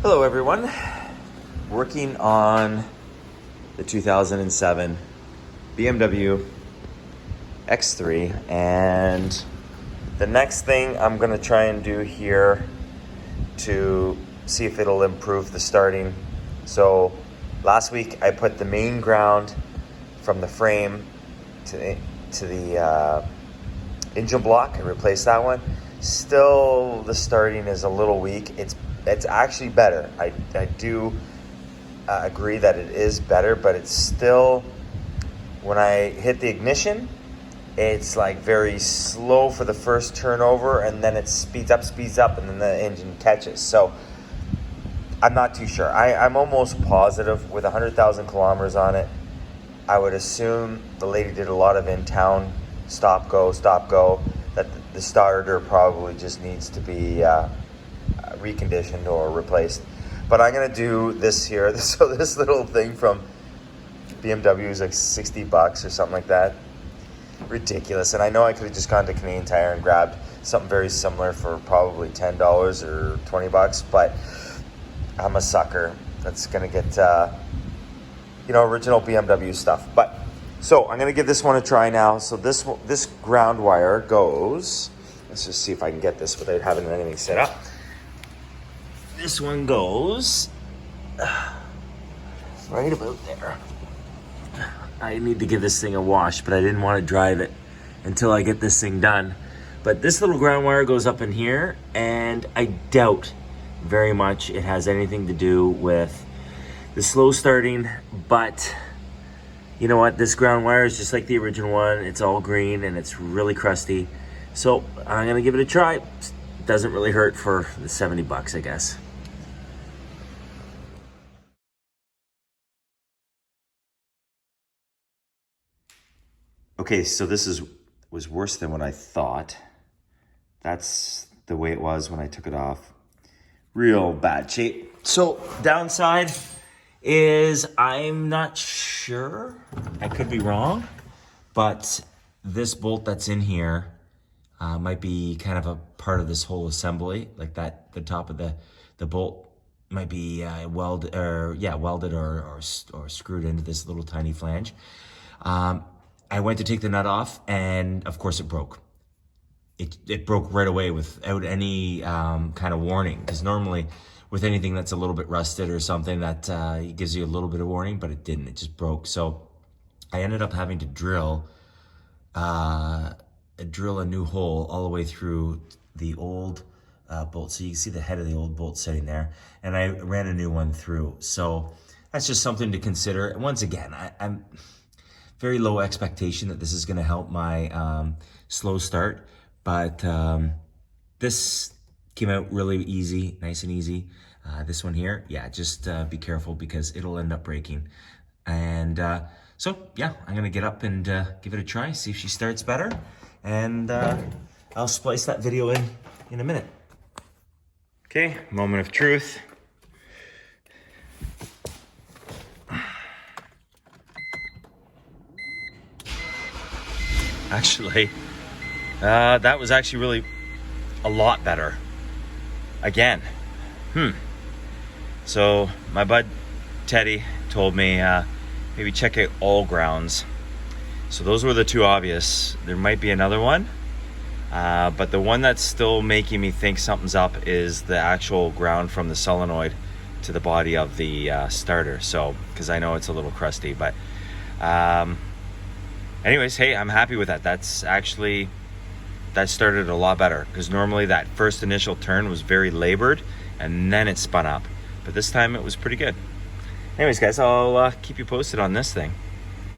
Hello everyone, working on the 2007 BMW X3, and the next thing I'm going to try and do here to see if it'll improve the starting. So last week I put the main ground from the frame to the engine block. I replaced that one. Still, the starting is a little weak. It's actually better. I do agree that it is better, but it's still, when I hit the ignition, it's like very slow for the first turnover, and then it speeds up, and then the engine catches. So I'm not too sure. I'm almost positive with 100,000 kilometers on it. I would assume the lady did a lot of in-town stop go, that the starter probably just needs to be reconditioned or replaced. But I'm gonna do this here. So this little thing from BMW is like $60 or something like that. Ridiculous. And I know I could have just gone to Canadian Tire and grabbed something very similar for probably $10 or $20, but I'm a sucker that's gonna get original BMW stuff. But so I'm gonna give this one a try now. So this ground wire goes, let's just see if I can get this without having anything set up. This one goes right about there. I need to give this thing a wash, but I didn't want to drive it until I get this thing done. But this little ground wire goes up in here, and I doubt very much it has anything to do with the slow starting. But you know what? This ground wire is just like the original one. It's all green and it's really crusty. So I'm gonna give it a try. Doesn't really hurt for the $70, I guess. Okay, so this was worse than what I thought. That's the way it was when I took it off. Real bad shape. So downside is I'm not sure. I could be wrong, but this bolt that's in here might be kind of a part of this whole assembly, like that. The top of the bolt might be welded or screwed into this little tiny flange. I went to take the nut off, and of course it broke. It broke right away without any kind of warning, because normally with anything that's a little bit rusted or something, that it gives you a little bit of warning, but it didn't. It just broke. So I ended up having to drill a new hole all the way through the old bolt. So you can see the head of the old bolt sitting there, and I ran a new one through. So that's just something to consider. And once again, I'm very low expectation that this is going to help my slow start, but this came out really easy, nice and easy. This one here, yeah, just be careful because it'll end up breaking. And so yeah, I'm gonna get up and give it a try, see if she starts better, and I'll splice that video in a minute. Okay, moment of truth. Actually, that was actually really a lot better. Again, So my bud Teddy told me maybe check out all grounds. So those were the two obvious. There might be another one, but the one that's still making me think something's up is the actual ground from the solenoid to the body of the starter. So, because I know it's a little crusty, but anyways, hey, I'm happy with that. That started a lot better, because normally that first initial turn was very labored and then it spun up. But this time it was pretty good. Anyways, guys, I'll keep you posted on this thing.